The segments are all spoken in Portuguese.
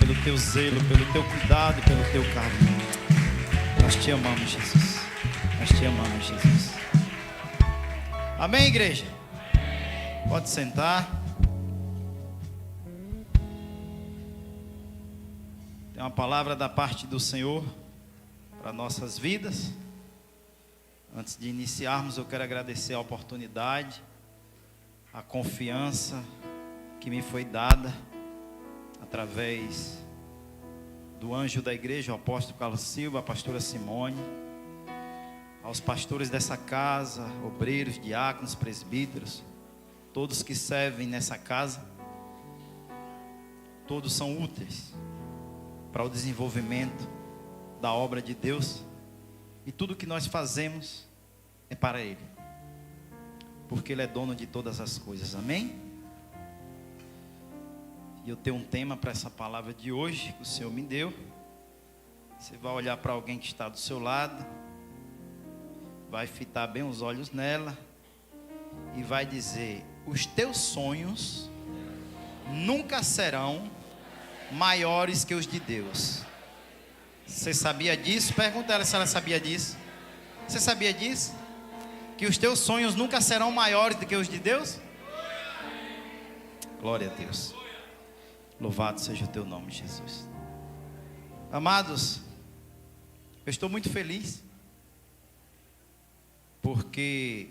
pelo teu zelo, pelo teu cuidado, pelo teu carinho. Nós te amamos, Jesus. Nós te amamos, Jesus. Amém, igreja? Pode sentar. Tem uma palavra da parte do Senhor para nossas vidas. Antes de iniciarmos, eu quero agradecer a oportunidade, a confiança que me foi dada através do anjo da igreja, o apóstolo Carlos Silva, a pastora Simone, aos pastores dessa casa, obreiros, diáconos, presbíteros, todos que servem nessa casa. Todos são úteis para o desenvolvimento da obra de Deus, e tudo que nós fazemos é para Ele, porque Ele é dono de todas as coisas, amém? E eu tenho um tema para essa palavra de hoje, que o Senhor me deu. Você vai olhar para alguém que está do seu lado, vai fitar bem os olhos nela, e vai dizer: os teus sonhos nunca serão maiores que os de Deus. Você sabia disso? Pergunta ela se ela sabia disso. Você sabia disso? Que os teus sonhos nunca serão maiores do que os de Deus? Glória a Deus. Louvado seja o teu nome, Jesus. Amados, eu estou muito feliz, porque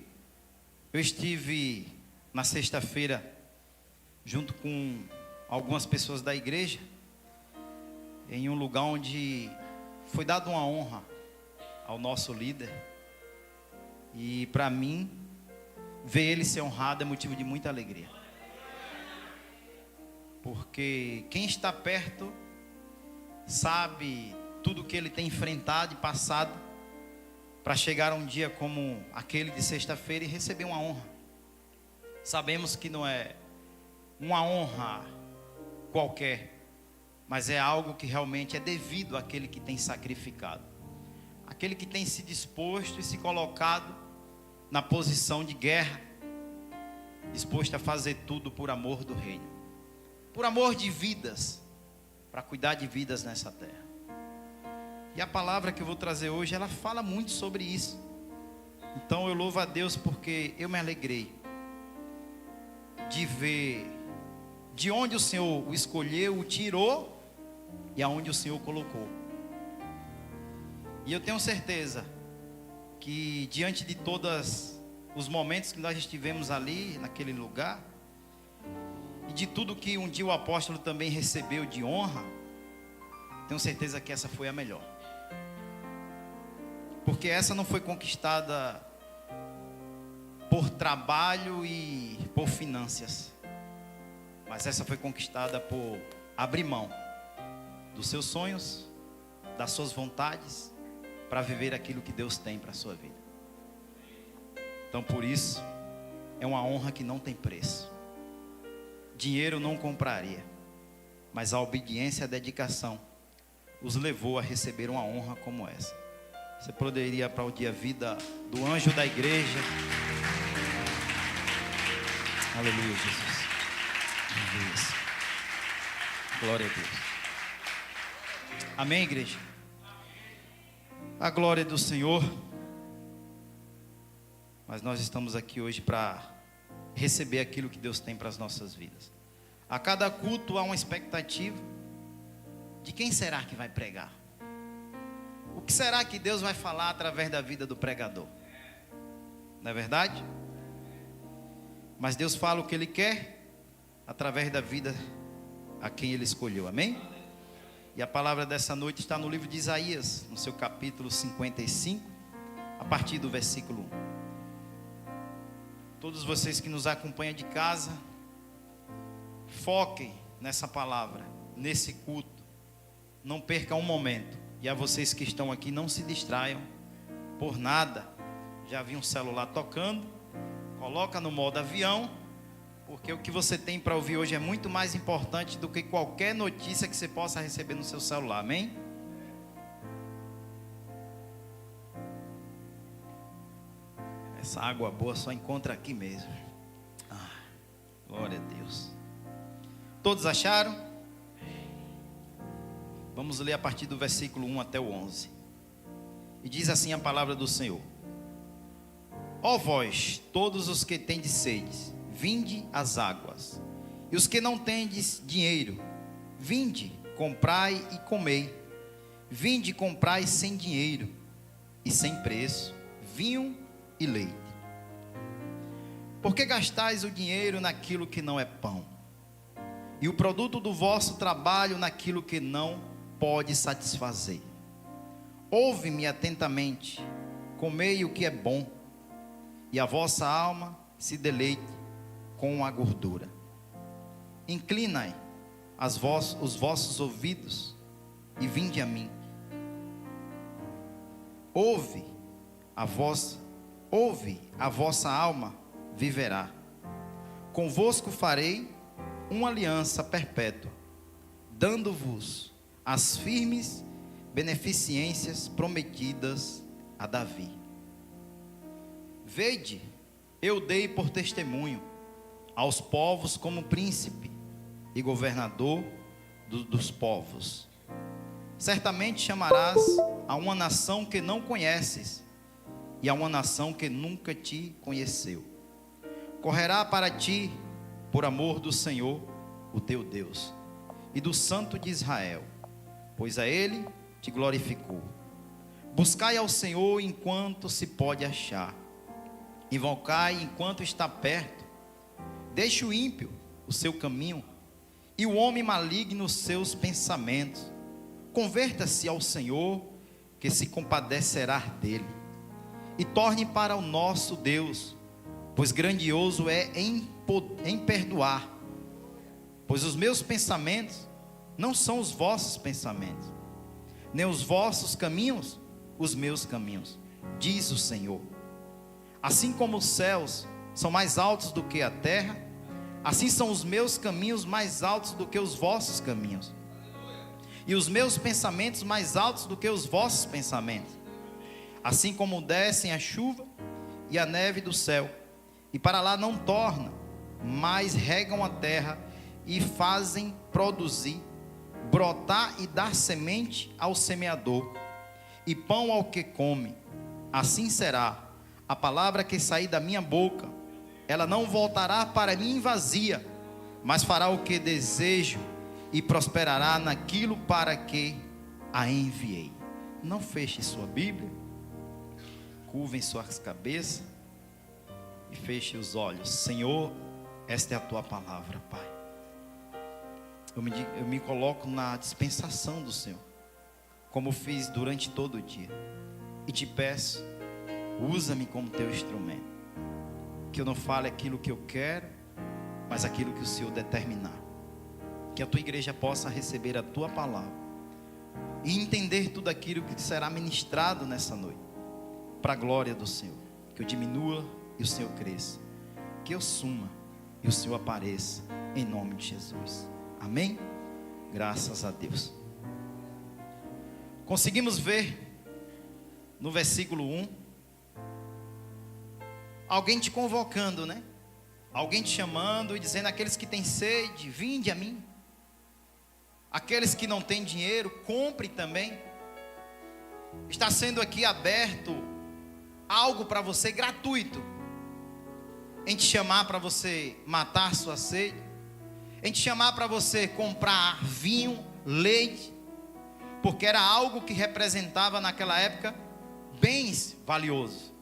eu estive na sexta-feira junto com algumas pessoas da igreja em um lugar onde foi dada uma honra ao nosso líder. E para mim, ver ele ser honrado é motivo de muita alegria, porque quem está perto sabe tudo que ele tem enfrentado e passado para chegar a um dia como aquele de sexta-feira e receber uma honra. Sabemos que não é uma honra qualquer, mas é algo que realmente é devido àquele que tem sacrificado, aquele que tem se disposto e se colocado na posição de guerra, disposto a fazer tudo por amor do reino, por amor de vidas, para cuidar de vidas nessa terra. E a palavra que eu vou trazer hoje, ela fala muito sobre isso. Então eu louvo a Deus, porque eu me alegrei de ver de onde o Senhor o escolheu, o tirou e aonde o Senhor o colocou. E eu tenho certeza que diante de todos os momentos que nós estivemos ali, naquele lugar, e de tudo que um dia o apóstolo também recebeu de honra, tenho certeza que essa foi a melhor. Porque essa não foi conquistada por trabalho e por finanças, mas essa foi conquistada por abrir mão dos seus sonhos, das suas vontades, para viver aquilo que Deus tem para a sua vida. Então por isso, é uma honra que não tem preço. Dinheiro não compraria, mas a obediência e a dedicação os levou a receber uma honra como essa. Você poderia aplaudir a vida do anjo da igreja? Aleluia, Jesus. Aleluia. Glória a Deus. Amém, igreja? A glória do Senhor. Mas nós estamos aqui hoje para receber aquilo que Deus tem para as nossas vidas. A cada culto há uma expectativa de quem será que vai pregar. O que será que Deus vai falar através da vida do pregador? Não é verdade? Mas Deus fala o que Ele quer através da vida a quem Ele escolheu, amém? E a palavra dessa noite está no livro de Isaías, no seu capítulo 55, a partir do versículo 1. Todos vocês que nos acompanham de casa, foquem nessa palavra, nesse culto, não percam um momento. E a vocês que estão aqui, não se distraiam por nada. Já vi um celular tocando, coloca no modo avião, porque o que você tem para ouvir hoje é muito mais importante do que qualquer notícia que você possa receber no seu celular, amém? Essa água boa só encontra aqui mesmo. Glória a Deus. Todos acharam? Vamos ler a partir do versículo 1 até o 11. E diz assim a palavra do Senhor: Ó vós, todos os que tendes sede, vinde às águas. E os que não tendes dinheiro, vinde, comprai e comei. Vinde, comprai sem dinheiro e sem preço, vinho e leite. Por que gastais o dinheiro naquilo que não é pão, e o produto do vosso trabalho naquilo que não pode satisfazer? Ouve-me atentamente, comei o que é bom, e a vossa alma se deleite com a gordura. Inclinai os vossos ouvidos e vinde a mim. Ouve, a vossa alma viverá. Convosco farei uma aliança perpétua, dando-vos as firmes beneficências prometidas a Davi. Vede, eu dei por testemunho aos povos como príncipe e governador dos povos. Certamente chamarás a uma nação que não conheces e a uma nação que nunca te conheceu. Correrá para ti por amor do Senhor, o teu Deus, e do Santo de Israel, pois a Ele te glorificou. Buscai ao Senhor enquanto se pode achar, invocai enquanto está perto. Deixe o ímpio o seu caminho, e o homem maligno os seus pensamentos. Converta-se ao Senhor, que se compadecerá dele, e torne para o nosso Deus, pois grandioso é em perdoar. Pois os meus pensamentos não são os vossos pensamentos, nem os vossos caminhos os meus caminhos, diz o Senhor. Assim como os céus são mais altos do que a terra, assim são os meus caminhos mais altos do que os vossos caminhos, e os meus pensamentos mais altos do que os vossos pensamentos. Assim como descem a chuva e a neve do céu, e para lá não torna, mas regam a terra e fazem produzir, brotar e dar semente ao semeador, e pão ao que come, assim será a palavra que sair da minha boca. Ela não voltará para mim vazia, mas fará o que desejo e prosperará naquilo para que a enviei. Não feche sua Bíblia, curvem suas cabeças e feche os olhos. Senhor, esta é a tua palavra, Pai. Eu me coloco na dispensação do Senhor, como fiz durante todo o dia, e te peço, usa-me como teu instrumento. Que eu não fale aquilo que eu quero, mas aquilo que o Senhor determinar. Que a tua igreja possa receber a tua palavra e entender tudo aquilo que será ministrado nessa noite, para a glória do Senhor. Que eu diminua e o Senhor cresça, que eu suma e o Senhor apareça, em nome de Jesus. Amém? Graças a Deus. Conseguimos ver no versículo 1 alguém te convocando, né? Alguém te chamando e dizendo: aqueles que têm sede, vinde a mim. Aqueles que não têm dinheiro, compre também. Está sendo aqui aberto algo para você gratuito, em te chamar para você matar sua sede, em te chamar para você comprar vinho, leite, porque era algo que representava naquela época bens valiosos.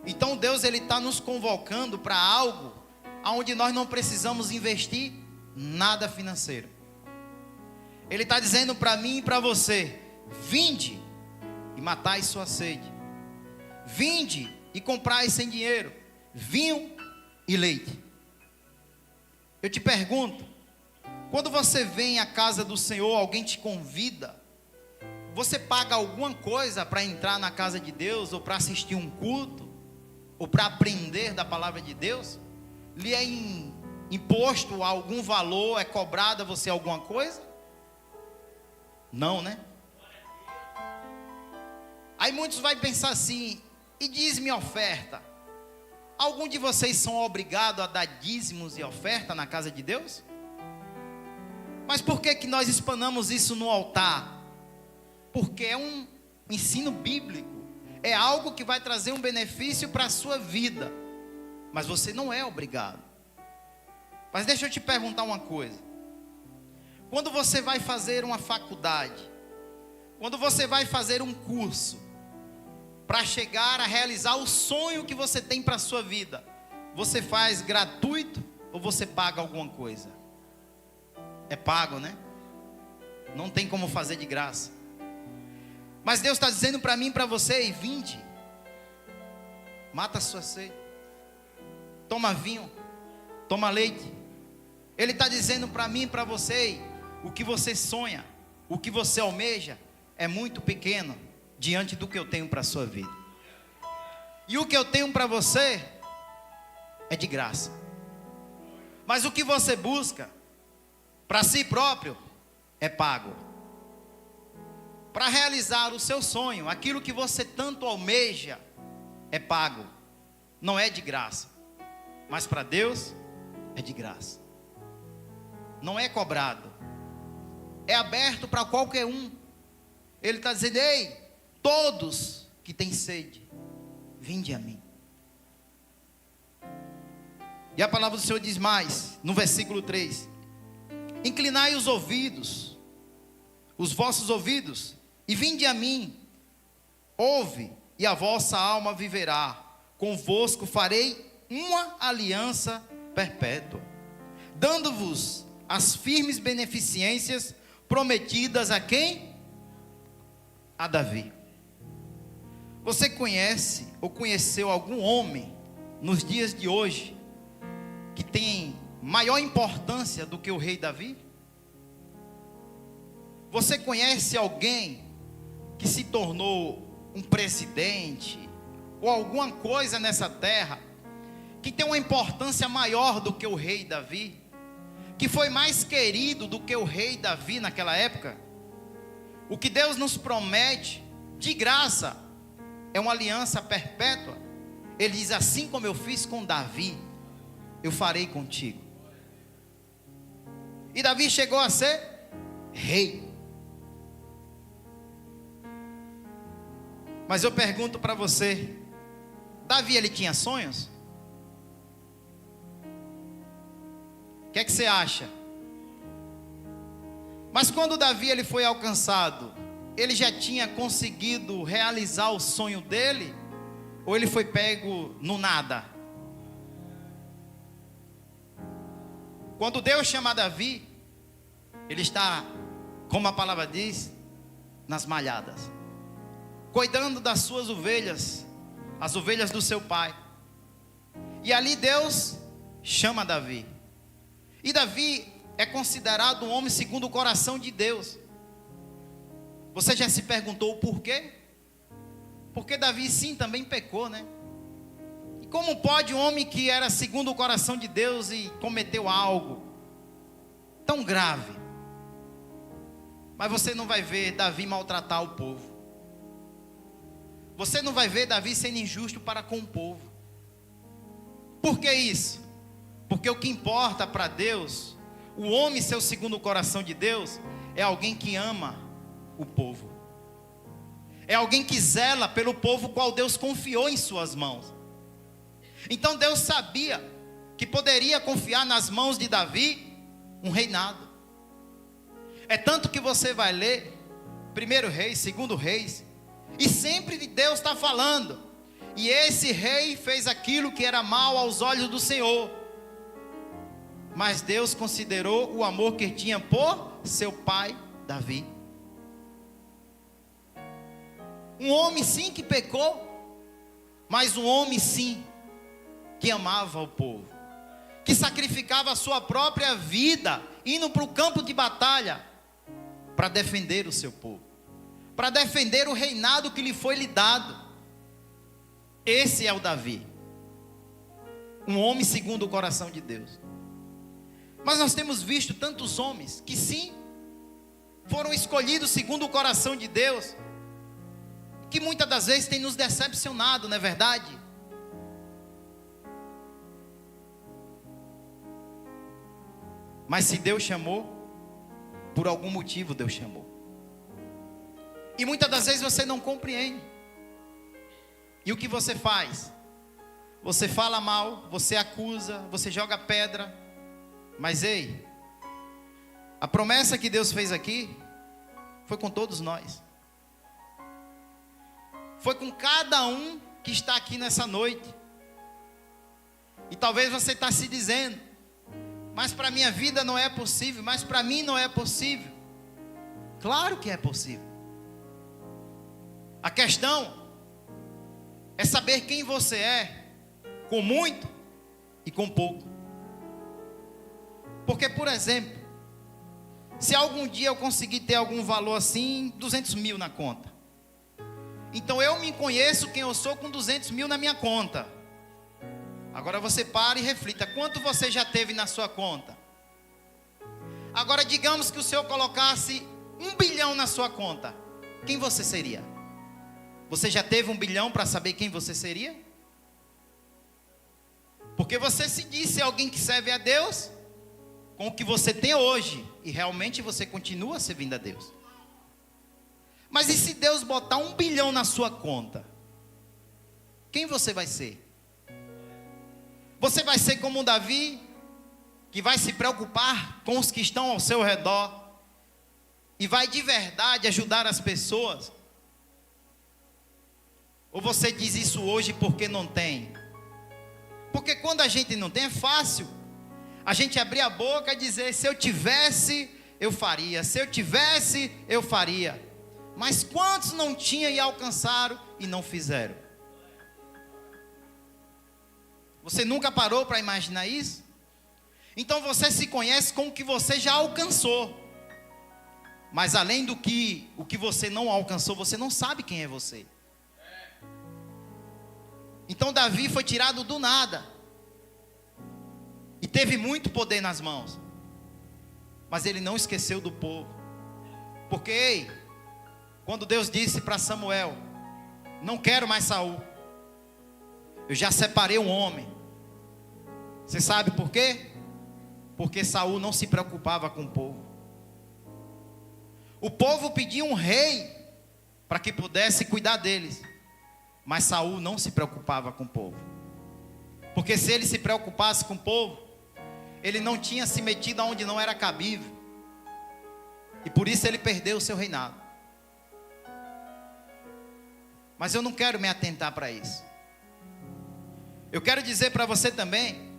Então Deus, Ele está nos convocando para algo onde nós não precisamos investir nada financeiro. Ele está dizendo para mim e para você: vinde e matai sua sede, vinde e comprai sem dinheiro vinho e leite. Eu te pergunto, quando você vem à casa do Senhor, alguém te convida, você paga alguma coisa para entrar na casa de Deus, ou para assistir um culto, ou para aprender da palavra de Deus? Lhe é imposto algum valor, é cobrado a você alguma coisa? Não, né? Aí muitos vão pensar assim: e dízimo e oferta? Algum de vocês são obrigados a dar dízimos e oferta na casa de Deus? Mas por que que nós espanamos isso no altar? Porque é um ensino bíblico. É algo que vai trazer um benefício para a sua vida. Mas você não é obrigado. Mas deixa eu te perguntar uma coisa. Quando você vai fazer uma faculdade, quando você vai fazer um curso, para chegar a realizar o sonho que você tem para a sua vida, você faz gratuito ou você paga alguma coisa? É pago, né? Não tem como fazer de graça. Mas Deus está dizendo para mim e para você: vinde, mata a sua sede, toma vinho, toma leite. Ele está dizendo para mim e para você: o que você sonha, o que você almeja é muito pequeno diante do que eu tenho para a sua vida. E o que eu tenho para você é de graça. Mas o que você busca para si próprio é pago. Para realizar o seu sonho, aquilo que você tanto almeja, é pago. Não é de graça. Mas para Deus é de graça. Não é cobrado. É aberto para qualquer um. Ele está dizendo: ei, todos que têm sede, vinde a mim. E a palavra do Senhor diz mais, no versículo 3: inclinai os ouvidos, os vossos ouvidos, e vinde a mim. Ouve, e a vossa alma viverá. Convosco farei uma aliança perpétua, dando-vos as firmes beneficências prometidas a quem? A Davi. Você conhece ou conheceu algum homem nos dias de hoje que tem maior importância do que o rei Davi? Você conhece alguém que se tornou um presidente ou alguma coisa nessa terra que tem uma importância maior do que o rei Davi, que foi mais querido do que o rei Davi naquela época? O que Deus nos promete de graça é uma aliança perpétua. Ele diz: assim como eu fiz com Davi, eu farei contigo. E Davi chegou a ser rei. Mas eu pergunto para você: Davi, ele tinha sonhos? O que é que você acha? Mas quando Davi ele foi alcançado, ele já tinha conseguido realizar o sonho dele? Ou ele foi pego no nada? Quando Deus chama Davi, ele está, como a palavra diz, nas malhadas, cuidando das suas ovelhas, as ovelhas do seu pai. E ali Deus chama Davi. E Davi é considerado um homem segundo o coração de Deus. Você já se perguntou o porquê? Porque Davi sim também pecou, né? E como pode um homem que era segundo o coração de Deus e cometeu algo tão grave? Mas você não vai ver Davi maltratar o povo. Você não vai ver Davi sendo injusto para com o povo. Por que isso? Porque o que importa para Deus, o homem ser o segundo o coração de Deus, é alguém que ama o povo. É alguém que zela pelo povo qual Deus confiou em suas mãos. Então Deus sabia que poderia confiar nas mãos de Davi um reinado. É tanto que você vai ler 1 Reis, 2 Reis, e sempre Deus está falando: e esse rei fez aquilo que era mal aos olhos do Senhor, mas Deus considerou o amor que tinha por seu pai Davi. Um homem sim que pecou, mas um homem sim que amava o povo, que sacrificava a sua própria vida, indo para o campo de batalha, para defender o seu povo, para defender o reinado que lhe foi lhe dado. Esse é o Davi, um homem segundo o coração de Deus. Mas nós temos visto tantos homens que sim, foram escolhidos segundo o coração de Deus, que muitas das vezes tem nos decepcionado, não é verdade? Mas se Deus chamou, Por algum motivo Deus chamou. E muitas das vezes você não compreende. E o que você faz? Você fala mal, você acusa, você joga pedra. Mas ei, a promessa que Deus fez aqui foi com todos nós. Foi com cada um que está aqui nessa noite. E talvez você está se dizendo: mas para a minha vida não é possível, mas para mim não é possível. Claro que é possível. A questão é saber quem você é, com muito e com pouco. Porque, por exemplo, se algum dia eu conseguir ter algum valor assim, 200 mil na conta, então eu me conheço quem eu sou com 200 mil na minha conta. Agora você para e reflita: quanto você já teve na sua conta? Agora digamos que o Senhor colocasse 1 bilhão na sua conta, quem você seria? Você já teve 1 bilhão para saber quem você seria? Porque você se disse alguém que serve a Deus com o que você tem hoje, e realmente você continua servindo a Deus. Mas e se Deus botar 1 bilhão na sua conta? Quem você vai ser? Você vai ser como um Davi, que vai se preocupar com os que estão ao seu redor, e vai de verdade ajudar as pessoas? Ou você diz isso hoje porque não tem? Porque quando a gente não tem, é fácil a gente abrir a boca e dizer: se eu tivesse, eu faria. Se eu tivesse, eu faria. Mas quantos não tinham e alcançaram e não fizeram? Você nunca parou para imaginar isso? Então você se conhece com o que você já alcançou. Mas além do que o que você não alcançou, você não sabe quem é você. Então Davi foi tirado do nada. E teve muito poder nas mãos. Mas ele não esqueceu do povo. Porque, ei, quando Deus disse para Samuel: não quero mais Saul, eu já separei um homem. Você sabe por quê? Porque Saul não se preocupava com o povo. O povo pedia um rei para que pudesse cuidar deles. Mas Saul não se preocupava com o povo. Porque se ele se preocupasse com o povo, ele não tinha se metido aonde não era cabível. E por isso ele perdeu o seu reinado. Mas eu não quero me atentar para isso. Eu quero dizer para você também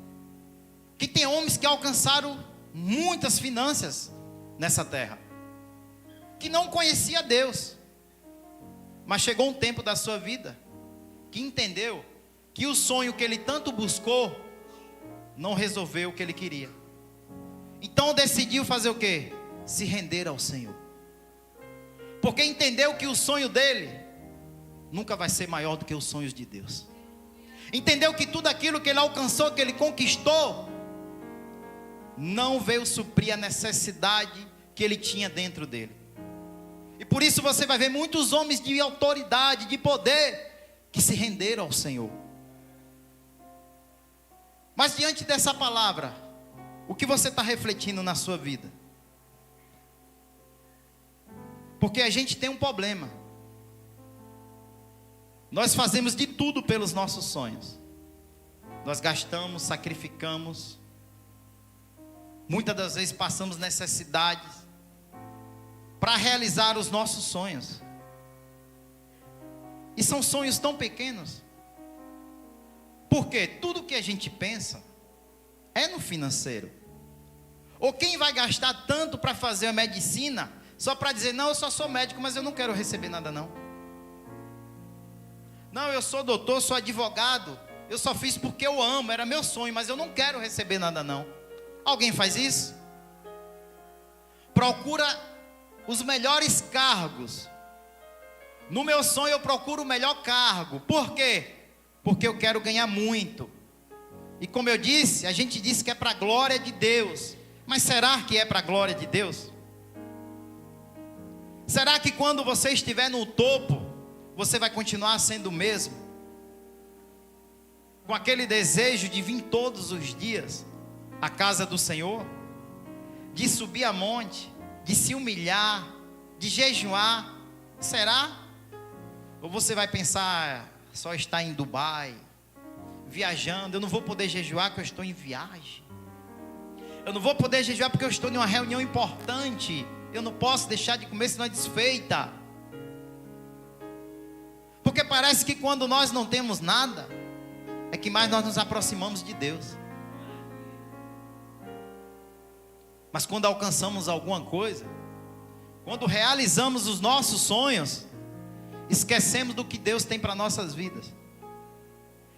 que tem homens que alcançaram muitas finanças nessa terra, que não conhecia Deus, mas chegou um tempo da sua vida que entendeu que o sonho que ele tanto buscou não resolveu o que ele queria. Então decidiu fazer o quê? Se render ao Senhor. Porque entendeu que o sonho dele nunca vai ser maior do que os sonhos de Deus. Entendeu que tudo aquilo que ele alcançou, que ele conquistou, não veio suprir a necessidade que ele tinha dentro dele. E por isso você vai ver muitos homens de autoridade, de poder, que se renderam ao Senhor. Mas diante dessa palavra, o que você está refletindo na sua vida? Porque a gente tem um problema. Nós fazemos de tudo pelos nossos sonhos. Nós gastamos, sacrificamos. Muitas das vezes passamos necessidades para realizar os nossos sonhos. E são sonhos tão pequenos. Porque tudo que a gente pensa é no financeiro. Ou quem vai gastar tanto para fazer a medicina, só para dizer: não, eu só sou médico, mas eu não quero receber nada não. Não, eu sou doutor, sou advogado, eu só fiz porque eu amo, era meu sonho, mas eu não quero receber nada não. Alguém faz isso? Procura os melhores cargos. No meu sonho eu procuro o melhor cargo. Por quê? Porque eu quero ganhar muito. E como eu disse, a gente disse que é para a glória de Deus. Mas será que é para a glória de Deus? Será que quando você estiver no topo, você vai continuar sendo o mesmo? Com aquele desejo de vir todos os dias à casa do Senhor, de subir a monte, de se humilhar, de jejuar? Será? Ou você vai pensar, só está em Dubai, viajando, eu não vou poder jejuar porque eu estou em viagem. Eu não vou poder jejuar porque eu estou em uma reunião importante. Eu não posso deixar de comer senão é desfeita. Porque parece que quando nós não temos nada, é que mais nós nos aproximamos de Deus. Mas quando alcançamos alguma coisa, quando realizamos os nossos sonhos, esquecemos do que Deus tem para nossas vidas.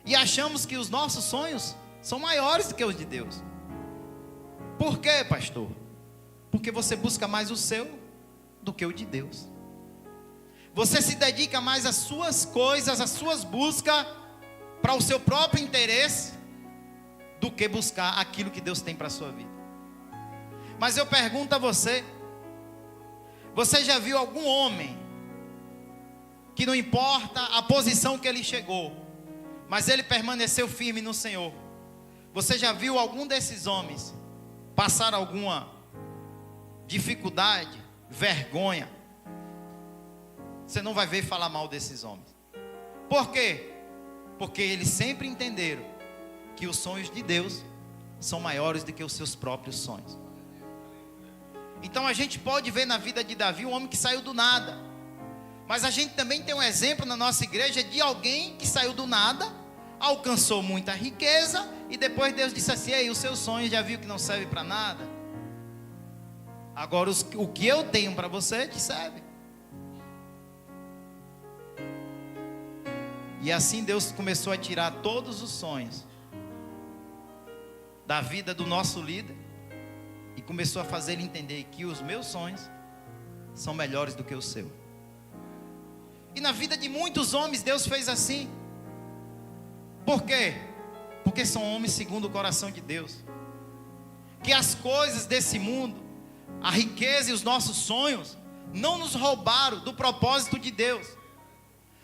E achamos que os nossos sonhos são maiores do que os de Deus. Por quê, pastor? Porque você busca mais o seu do que o de Deus. Você se dedica mais às suas coisas, às suas buscas, para o seu próprio interesse, do que buscar aquilo que Deus tem para a sua vida. Mas eu pergunto a você, você já viu algum homem, que não importa a posição que ele chegou, mas ele permaneceu firme no Senhor? Você já viu algum desses homens passar alguma dificuldade, vergonha? Você não vai ver falar mal desses homens. Por quê? Porque eles sempre entenderam que os sonhos de Deus são maiores do que os seus próprios sonhos. Então a gente pode ver na vida de Davi um homem que saiu do nada. Mas a gente também tem um exemplo na nossa igreja de alguém que saiu do nada, alcançou muita riqueza, e depois Deus disse assim: ei, os seus sonhos já viu que não serve para nada? Agora o que eu tenho para você te serve. E assim Deus começou a tirar todos os sonhos da vida do nosso líder, e começou a fazer ele entender que os meus sonhos são melhores do que o seu. E na vida de muitos homens Deus fez assim. Por quê? Porque são homens segundo o coração de Deus. Que as coisas desse mundo, a riqueza e os nossos sonhos não nos roubaram do propósito de Deus.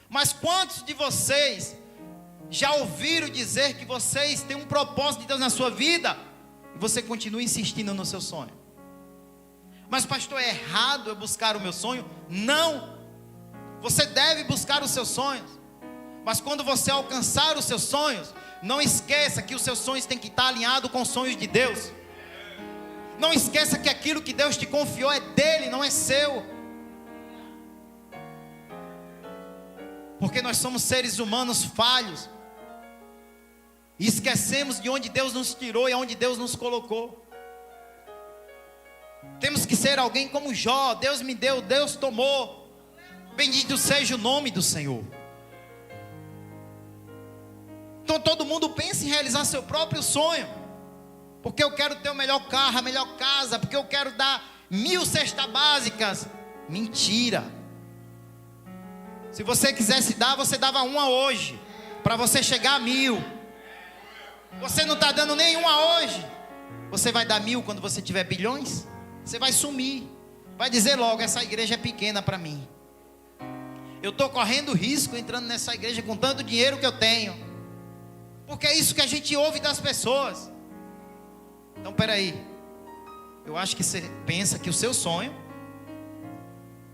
Mas quantos de vocês já ouviram dizer que vocês têm um propósito de Deus na sua vida, e você continua insistindo no seu sonho? Mas pastor, é errado eu buscar o meu sonho? Não. Você deve buscar os seus sonhos. Mas quando você alcançar os seus sonhos, não esqueça que os seus sonhos têm que estar alinhados com os sonhos de Deus. Não esqueça que aquilo que Deus te confiou é dele, não é seu. Porque nós somos seres humanos falhos, e esquecemos de onde Deus nos tirou e aonde Deus nos colocou. Temos que ser alguém como Jó: Deus me deu, Deus tomou. Bendito seja o nome do Senhor. Então todo mundo pensa em realizar seu próprio sonho. Porque eu quero ter o melhor carro, a melhor casa, porque eu quero dar 1000 cestas básicas. Mentira. Se você quisesse dar, você dava uma hoje, para você chegar a 1000. Você não está dando nenhuma hoje. Você vai dar 1000 quando você tiver bilhões? Você vai sumir. Vai dizer logo: essa igreja é pequena para mim. Eu estou correndo risco entrando nessa igreja com tanto dinheiro que eu tenho. Porque é isso que a gente ouve das pessoas. Então peraí, eu acho que você pensa que o seu sonho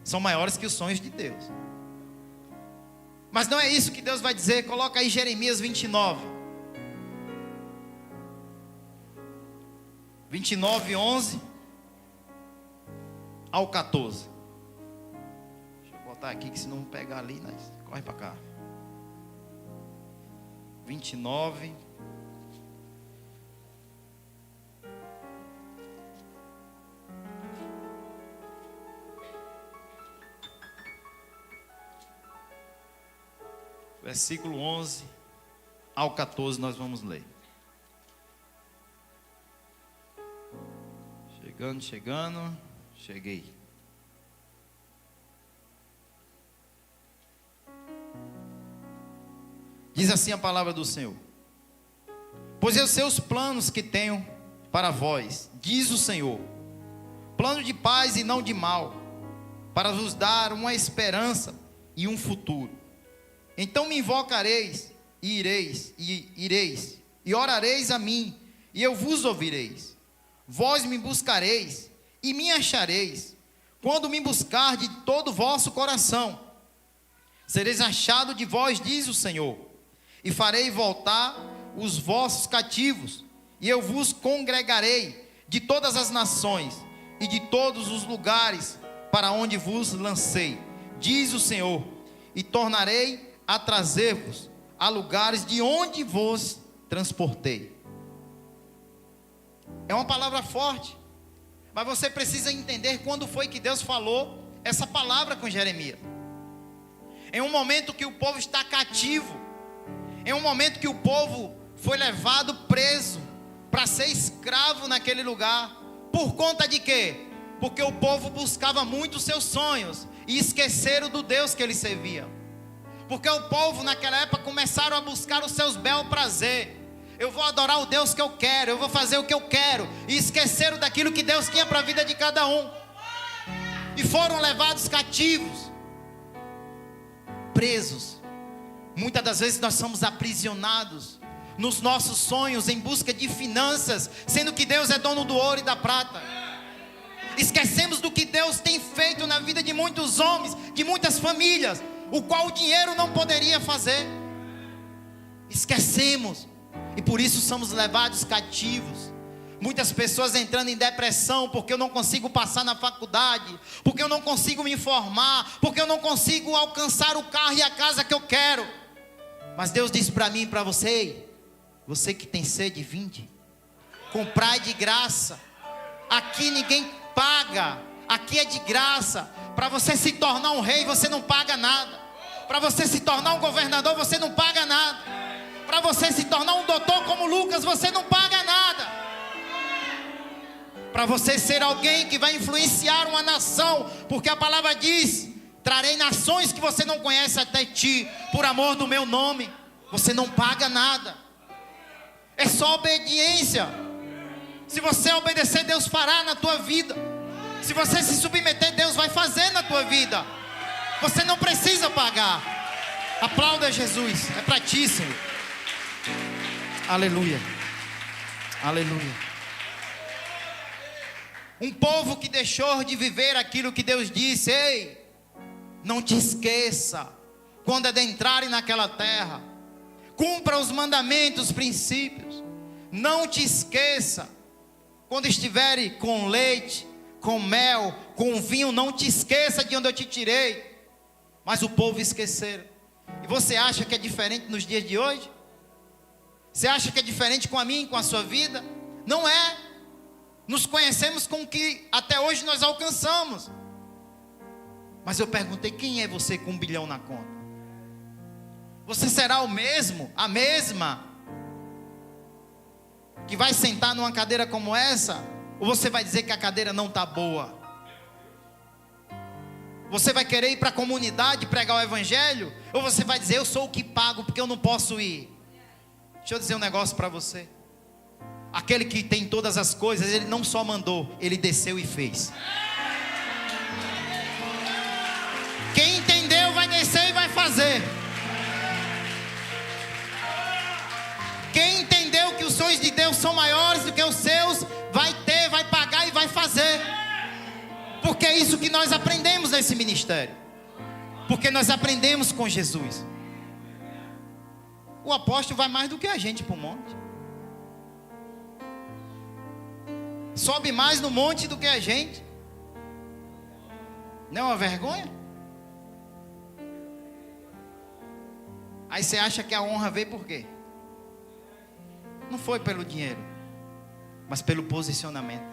são maiores que os sonhos de Deus. Mas não é isso que Deus vai dizer. Coloca aí Jeremias 29, 11 ao 14. Deixa eu botar aqui, que se não pegar ali, nós corre para cá. 29. Versículo 11 ao 14 nós vamos ler. Chegando, cheguei. Diz assim a palavra do Senhor: pois eu sei os planos que tenho para vós, diz o Senhor, plano de paz e não de mal, para vos dar uma esperança e um futuro. Então me invocareis, e ireis, e orareis a mim, e eu vos ouvireis. Vós me buscareis, e me achareis, quando me buscar de todo o vosso coração, sereis achado de vós, diz o Senhor, e farei voltar os vossos cativos, e eu vos congregarei de todas as nações e de todos os lugares para onde vos lancei, diz o Senhor, e tornarei a trazer-vos a lugares de onde vos transportei. É uma palavra forte, mas você precisa entender quando foi que Deus falou essa palavra com Jeremias. Em um momento que o povo está cativo, em um momento que o povo foi levado preso para ser escravo naquele lugar. Por conta de quê? Porque o povo buscava muito os seus sonhos e esqueceram do Deus que eles serviam. Porque o povo naquela época começaram a buscar os seus bel prazer. Eu vou adorar o Deus que eu quero, eu vou fazer o que eu quero, e esqueceram daquilo que Deus tinha para a vida de cada um, e foram levados cativos, presos. Muitas das vezes nós somos aprisionados nos nossos sonhos em busca de finanças, sendo que Deus é dono do ouro e da prata. Esquecemos do que Deus tem feito na vida de muitos homens, de muitas famílias, o qual o dinheiro não poderia fazer. Esquecemos, e por isso somos levados cativos. Muitas pessoas entrando em depressão porque eu não consigo passar na faculdade, porque eu não consigo me formar, porque eu não consigo alcançar o carro e a casa que eu quero. Mas Deus diz para mim e para você: você que tem sede, vinde, comprai de graça. Aqui ninguém paga, aqui é de graça. Para você se tornar um rei, você não paga nada. Para você se tornar um governador, você não paga nada. Para você se tornar um doutor como Lucas, você não paga nada. Para você ser alguém que vai influenciar uma nação, porque a palavra diz: trarei nações que você não conhece até ti, por amor do meu nome. Você não paga nada, é só obediência. Se você obedecer, Deus fará na tua vida. Se você se submeter, Deus vai fazer na tua vida. Você não precisa pagar. Aplauda Jesus, é para ti, Senhor. Aleluia, aleluia. Um povo que deixou de viver aquilo que Deus disse: ei, não te esqueça, quando adentrarem naquela terra, cumpra os mandamentos, os princípios. Não te esqueça, quando estiverem com leite, com mel, com vinho, não te esqueça de onde eu te tirei. Mas o povo esqueceram. E você acha que é diferente nos dias de hoje? Você acha que é diferente com a minha e com a sua vida? Não é. Nos conhecemos com o que até hoje nós alcançamos. Mas eu perguntei: quem é você com 1 bilhão na conta? Você será o mesmo, a mesma, que vai sentar numa cadeira como essa? Ou você vai dizer que a cadeira não está boa? Você vai querer ir para a comunidade pregar o evangelho? Ou você vai dizer: eu sou o que pago porque eu não posso ir? Deixa eu dizer um negócio para você. Aquele que tem todas as coisas, ele não só mandou, ele desceu e fez. Quem entendeu vai descer e vai fazer. Quem entendeu que os sonhos de Deus são maiores do que os seus, vai ter, vai pagar e vai fazer. Porque é isso que nós aprendemos nesse ministério. Porque nós aprendemos com Jesus. O apóstolo vai mais do que a gente para o monte. Sobe mais no monte do que a gente. Não é uma vergonha? Aí você acha que a honra veio por quê? Não foi pelo dinheiro, mas pelo posicionamento.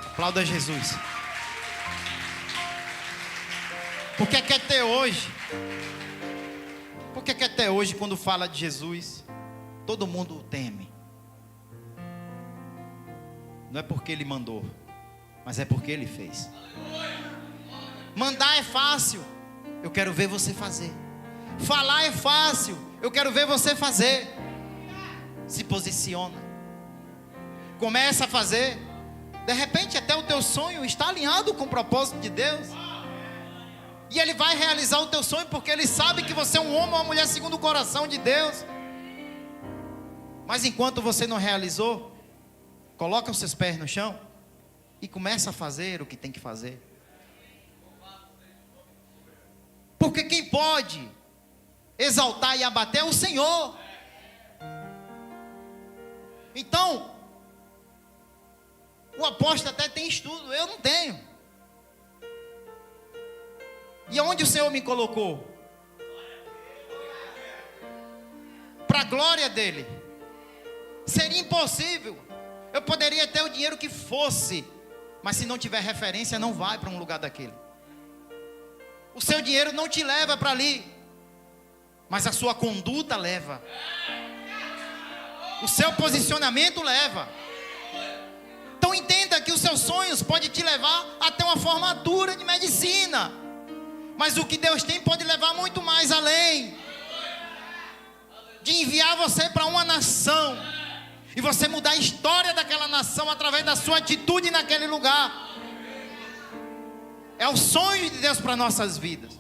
Aplauda Jesus. Porque quer ter hoje? Porque quer ter hoje, quando fala de Jesus, todo mundo o teme. Não é porque ele mandou, mas é porque ele fez. Mandar é fácil, eu quero ver você fazer. Falar é fácil, eu quero ver você fazer. Se posiciona, começa a fazer. De repente até o teu sonho está alinhado com o propósito de Deus. E Ele vai realizar o teu sonho, porque Ele sabe que você é um homem ou uma mulher segundo o coração de Deus. Mas enquanto você não realizou, coloca os seus pés no chão e começa a fazer o que tem que fazer. Porque quem pode exaltar e abater é o Senhor. Então, o apóstolo até tem estudo, eu não tenho. E aonde o Senhor me colocou? Para a glória dele. Seria impossível. Eu poderia ter o dinheiro que fosse, mas se não tiver referência, não vai para um lugar daquele. O seu dinheiro não te leva para ali, mas a sua conduta leva. O seu posicionamento leva. Então entenda que os seus sonhos podem te levar até uma formatura de medicina, mas o que Deus tem pode levar muito mais além, de enviar você para uma nação, e você mudar a história daquela nação através da sua atitude naquele lugar. É o sonho de Deus para nossas vidas.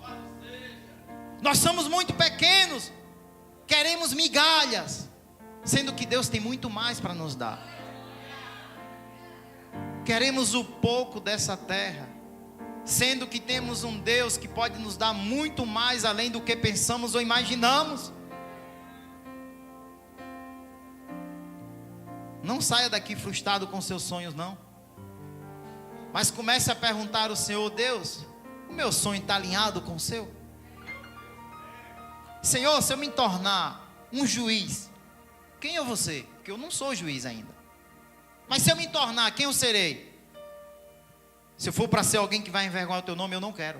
Nós somos muito pequenos, queremos migalhas, sendo que Deus tem muito mais para nos dar. Queremos o pouco dessa terra, sendo que temos um Deus que pode nos dar muito mais além do que pensamos ou imaginamos. Não saia daqui frustrado com seus sonhos, não. Mas comece a perguntar ao Senhor: Deus, o meu sonho está alinhado com o seu? Senhor, se eu me tornar um juiz, quem eu vou ser? Porque eu não sou juiz ainda. Mas se eu me tornar, quem eu serei? Se eu for para ser alguém que vai envergonhar o teu nome, eu não quero.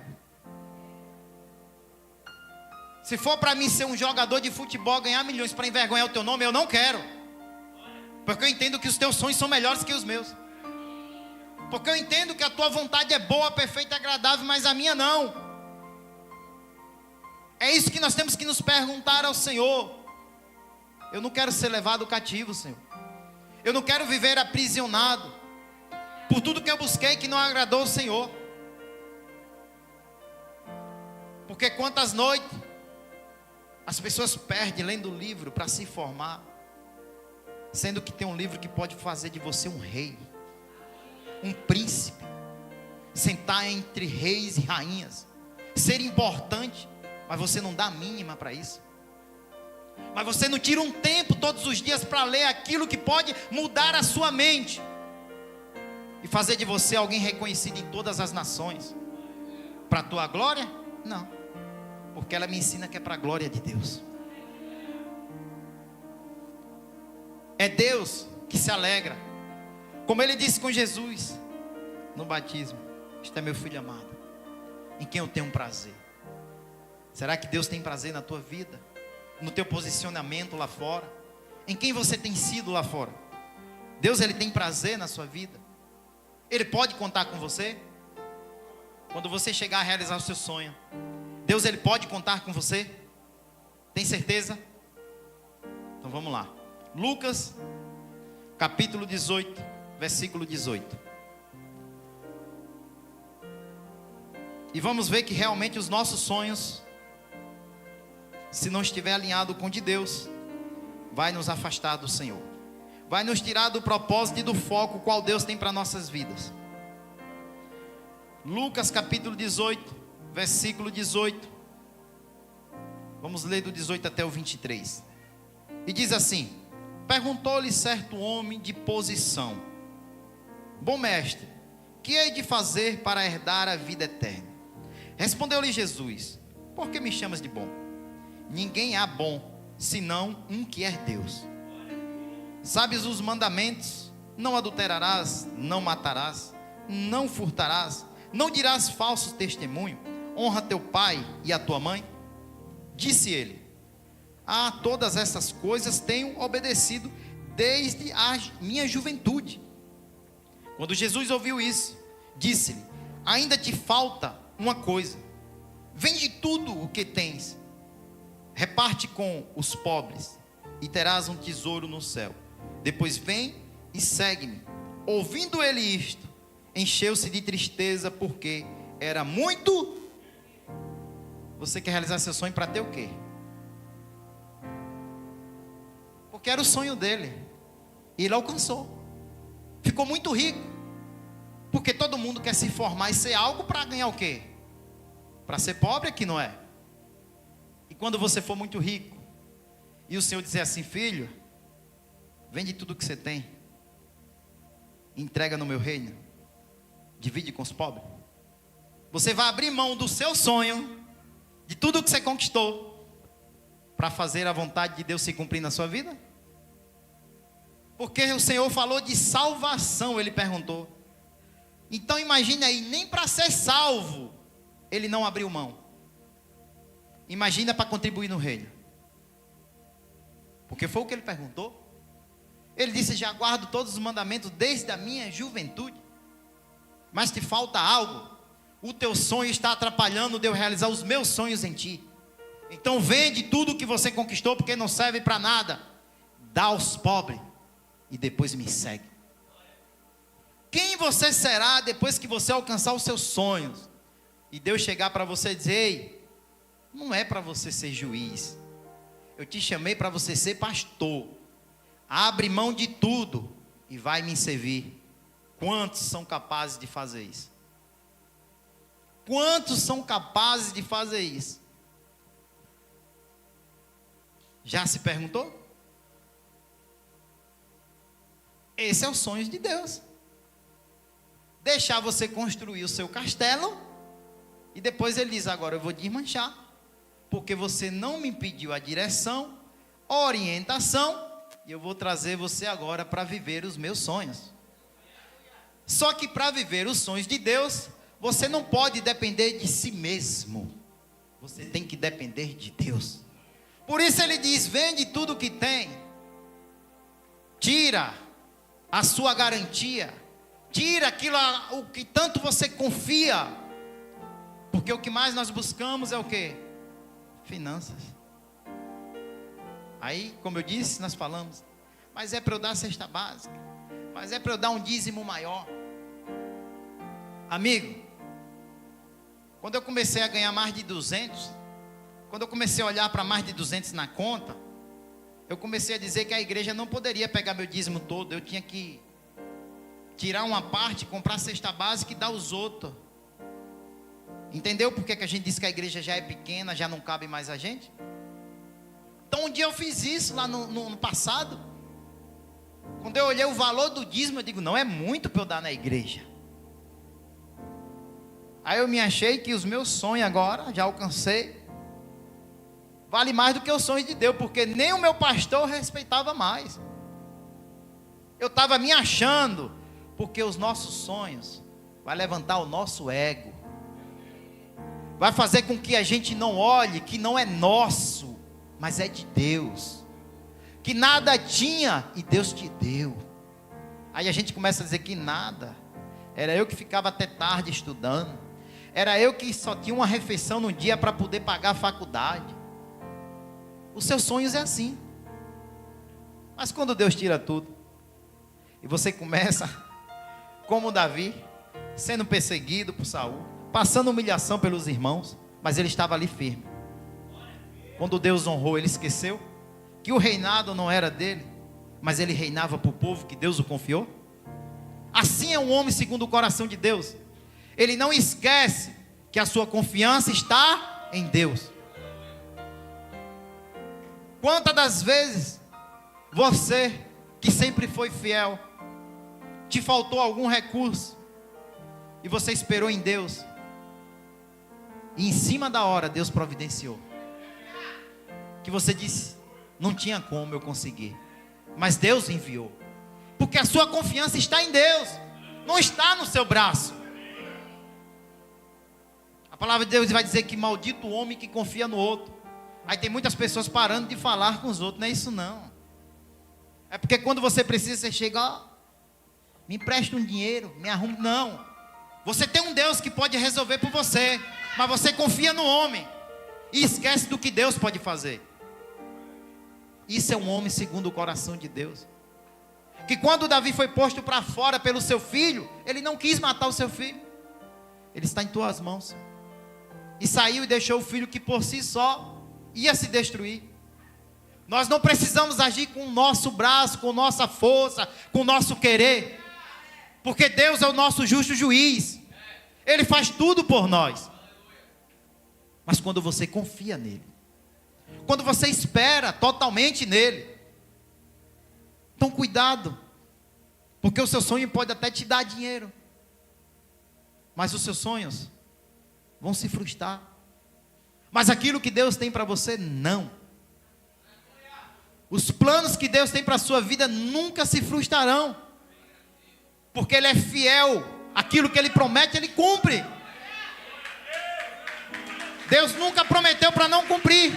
Se for para mim ser um jogador de futebol, ganhar milhões para envergonhar o teu nome, eu não quero. Porque eu entendo que os teus sonhos são melhores que os meus. Porque eu entendo que a tua vontade é boa, perfeita e agradável, mas a minha não. É isso que nós temos que nos perguntar ao Senhor. Eu não quero ser levado cativo, Senhor. Eu não quero viver aprisionado por tudo que eu busquei que não agradou o Senhor. Porque quantas noites as pessoas perdem lendo o livro para se formar, sendo que tem um livro que pode fazer de você um rei, um príncipe, sentar entre reis e rainhas, ser importante, mas você não dá a mínima para isso. Mas você não tira um tempo todos os dias para ler aquilo que pode mudar a sua mente e fazer de você alguém reconhecido em todas as nações. Para a tua glória? Não, porque ela me ensina que é para a glória de Deus. É Deus que se alegra, como Ele disse com Jesus no batismo: este é meu filho amado, em quem eu tenho um prazer. Será que Deus tem prazer na tua vida? No teu posicionamento lá fora? Em quem você tem sido lá fora? Deus, Ele tem prazer na sua vida? Ele pode contar com você? Quando você chegar a realizar o seu sonho, Deus, Ele pode contar com você? Tem certeza? Então vamos lá. Lucas, capítulo 18, versículo 18. E vamos ver que realmente os nossos sonhos, se não estiver alinhado com o de Deus, vai nos afastar do Senhor, vai nos tirar do propósito e do foco qual Deus tem para nossas vidas. Lucas capítulo 18, versículo 18. Vamos ler do 18 até o 23. E diz assim: perguntou-lhe certo homem de posição: bom mestre, que hei de fazer para herdar a vida eterna? Respondeu-lhe Jesus: por que me chamas de bom? Ninguém há bom, senão um que é Deus. Sabes os mandamentos: não adulterarás, não matarás, não furtarás, não dirás falso testemunho, honra teu pai e a tua mãe. Disse ele: a todas essas coisas tenho obedecido desde a minha juventude. Quando Jesus ouviu isso, disse-lhe: ainda te falta uma coisa. Vende tudo o que tens, reparte com os pobres, e terás um tesouro no céu. Depois vem e segue-me. Ouvindo ele isto, encheu-se de tristeza, porque era muito. Você quer realizar seu sonho para ter o quê? Porque era o sonho dele, e ele alcançou. Ficou muito rico. Porque todo mundo quer se formar e ser algo para ganhar o quê? Para ser pobre aqui, não é? E quando você for muito rico, e o Senhor dizer assim: filho, vende tudo que você tem, entrega no meu reino, divide com os pobres. Você vai abrir mão do seu sonho, de tudo que você conquistou, para fazer a vontade de Deus se cumprir na sua vida? Porque o Senhor falou de salvação, Ele perguntou. Então imagine aí, nem para ser salvo, Ele não abriu mão. Imagina para contribuir no reino. Porque foi o que Ele perguntou. Ele disse: já guardo todos os mandamentos desde a minha juventude. Mas te falta algo. O teu sonho está atrapalhando de eu realizar os meus sonhos em ti. Então vende tudo que você conquistou, porque não serve para nada. Dá aos pobres e depois me segue. Quem você será depois que você alcançar os seus sonhos? E Deus chegar para você e dizer: ei, não é para você ser juiz. Eu te chamei para você ser pastor. Abre mão de tudo e vai me servir. Quantos são capazes de fazer isso? Quantos são capazes de fazer isso? Já se perguntou? Esse é o sonho de Deus. Deixar você construir o seu castelo e depois Ele diz: agora eu vou desmanchar, porque você não me pediu a direção, a orientação, e eu vou trazer você agora para viver os meus sonhos. Só que para viver os sonhos de Deus, você não pode depender de si mesmo. Você tem que depender de Deus. Por isso Ele diz: vende tudo que tem. Tira a sua garantia. Tira aquilo o que tanto você confia. Porque o que mais nós buscamos é o quê? Finanças. Aí, como eu disse, nós falamos: mas é para eu dar a cesta básica, mas é para eu dar um dízimo maior. Amigo, quando eu comecei a ganhar mais de 200, quando eu comecei a olhar para mais de 200 na conta, eu comecei a dizer que a igreja não poderia pegar meu dízimo todo. Eu tinha que tirar uma parte, comprar a cesta básica e dar os outros. Entendeu por que a gente diz que a igreja já é pequena, já não cabe mais a gente? Então um dia eu fiz isso lá no passado. Quando eu olhei o valor do dízimo, eu digo: não é muito para eu dar na igreja. Aí eu me achei que os meus sonhos agora, já alcancei, vale mais do que os sonhos de Deus, porque nem o meu pastor respeitava mais. Eu estava me achando, porque os nossos sonhos vai levantar o nosso ego, vai fazer com que a gente não olhe que não é nosso, mas é de Deus, que nada tinha e Deus te deu. Aí a gente começa a dizer que nada, era eu que ficava até tarde estudando, era eu que só tinha uma refeição no dia para poder pagar a faculdade. Os seus sonhos é assim. Mas quando Deus tira tudo, e você começa, como Davi, sendo perseguido por Saul, passando humilhação pelos irmãos, mas ele estava ali firme. Quando Deus honrou, ele esqueceu que o reinado não era dele, mas ele reinava para o povo que Deus o confiou. Assim é um homem segundo o coração de Deus. Ele não esquece que a sua confiança está em Deus. Quantas das vezes você, que sempre foi fiel, te faltou algum recurso e você esperou em Deus, e em cima da hora Deus providenciou, que você disse: não tinha como eu conseguir, mas Deus enviou, porque a sua confiança está em Deus, não está no seu braço. A palavra de Deus vai dizer que maldito o homem que confia no outro. Aí tem muitas pessoas parando de falar com os outros. Não é isso não. É porque quando você precisa, você chega: ó, me empresta um dinheiro, me arrume. Não. Você tem um Deus que pode resolver por você, mas você confia no homem e esquece do que Deus pode fazer. Isso é um homem segundo o coração de Deus. Que quando Davi foi posto para fora pelo seu filho, ele não quis matar o seu filho. Ele está em tuas mãos. E saiu e deixou o filho que por si só ia se destruir. Nós não precisamos agir com o nosso braço, com nossa força, com o nosso querer. Porque Deus é o nosso justo juiz. Ele faz tudo por nós. Mas quando você confia nele, quando você espera totalmente nele, então cuidado, porque o seu sonho pode até te dar dinheiro, mas os seus sonhos vão se frustrar. Mas aquilo que Deus tem para você, não. Os planos que Deus tem para a sua vida nunca se frustrarão, porque Ele é fiel. Aquilo que Ele promete, Ele cumpre. Deus nunca prometeu para não cumprir.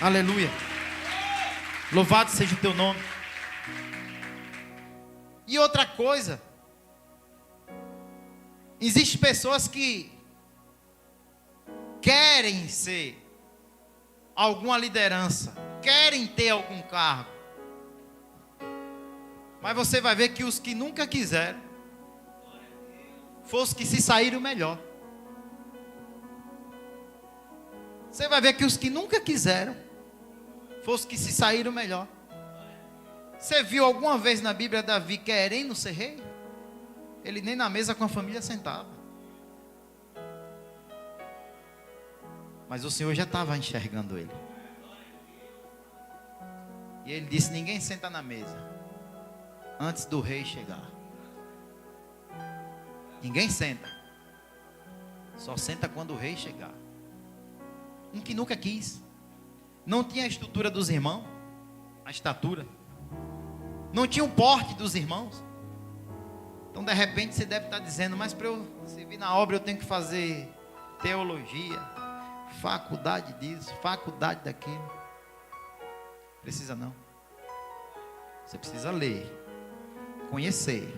Aleluia. Louvado seja o teu nome. E outra coisa, existem pessoas que querem ser alguma liderança, querem ter algum cargo, mas você vai ver que os que nunca quiseram foram os que se saíram melhor. Você vai ver que os que nunca quiseram foram os que se saíram melhor. Você viu alguma vez na Bíblia Davi querendo ser rei? Ele nem na mesa com a família sentava. Mas o Senhor já estava enxergando ele. E ele disse: ninguém senta na mesa antes do rei chegar. Ninguém senta. Só senta quando o rei chegar. Um que nunca quis. Não tinha a estrutura dos irmãos, a estatura. Não tinha o porte dos irmãos. Então de repente você deve estar dizendo: mas para eu servir na obra eu tenho que fazer teologia, faculdade disso, faculdade daquilo. Precisa não. Você precisa ler, conhecer,